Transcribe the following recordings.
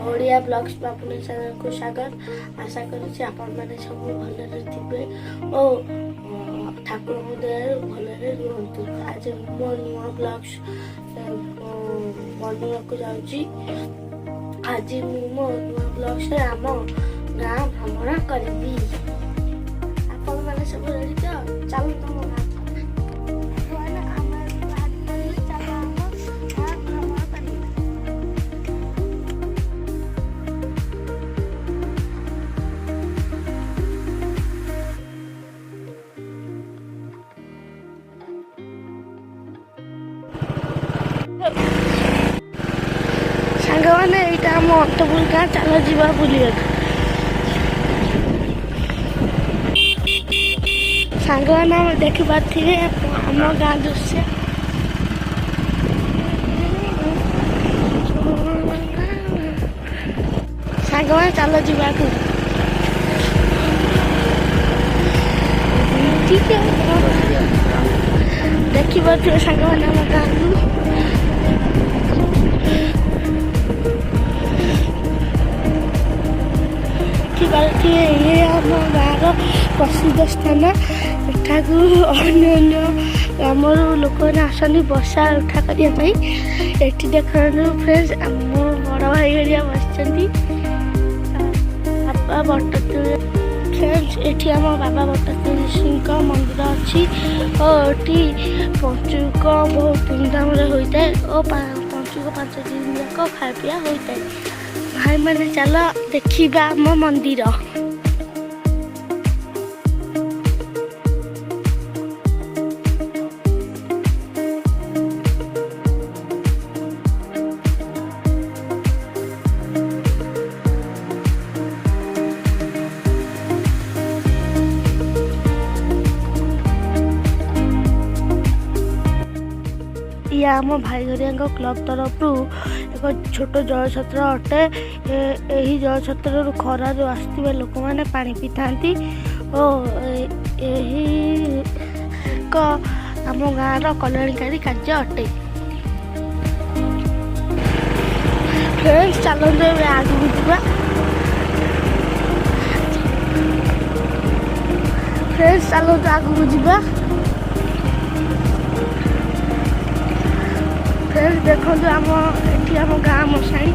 Odia blogs Bapuni channel को स्वागत। आशा करुच्ची आपण मैंने सब भलरे थे और ठाकुर दयार भलरे रुहतु। आज मो नुआ ब्लॉग्स बनवा को जाऊँगी। आज मो नुआ ब्लॉग्स आम गाँ भ्रमण करी। आपण मैंने सब रेडी तो चलो तुम गाँ सांगवाने यहाँ आम अटपुर गाँ चल जा बुलिया सांगवाने आम देखी पारे आम गाँ दृश्य सांगवाने चल जा देखी पारे सांगवाने आम गाँ ये आम गाँव प्रसिद्ध स्थान। एठाकू अन्य ग्रामर लोक मैंने आसनी बसा उठा करने। ये देखो फ्रेंड्स आम बड़ भाई हरिया बस बाबा बटतुल फ्रेंड्स। ये आम बाबा बटतुलसी मंदिर अच्छी और ये पंचुक बहुत धूमधाम होता है और पंचुक 5 दिन जाक खाया पिया होता है। भाई मैंने चल देखा आम मंदिर। ये आम भाई हरिया क्लब तरफ एक छोट जलछत्र अटे। यही जलछत्र खरार आसुवा लोक मैंने पानी पी था और आम गाँव कल्याणकारी कार्य अटे। फ्रेंड्स चलते आगू जा। फ्रेंड्स चलते आगू जा। फ्रेंड्स देखो आम ये आम गाँ मशाणी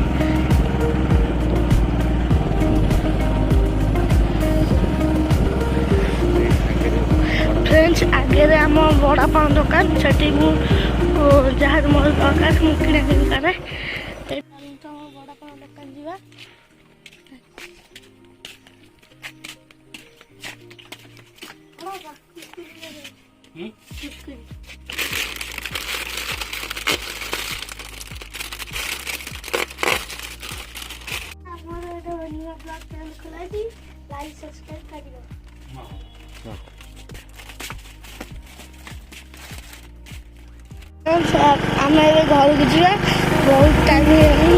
फ्रेंड्स आगे आम बड़ा पान दुकान से जहाँ मोर दरकार मुझे किଣା किणी करे। बड़ा पान दुकान जा ब्लॉग चैनल खोला लाइक सब्सक्राइब कर आम घर को जा। बहुत टाइम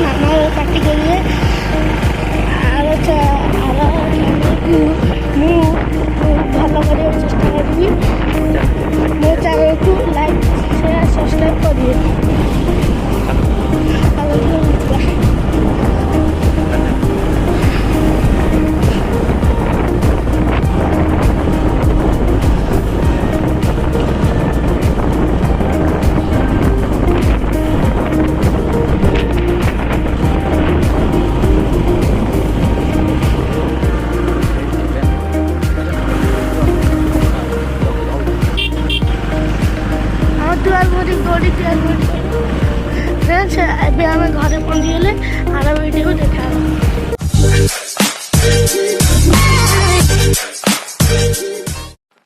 मामा पार्टी करेंगे भल कर चेष्टा करी। मो चैनल को लाइक शेयर सब्सक्राइब करिए। फ्रेंड्स एबे आम घरे पहुँची गले आर वीडियो देखा।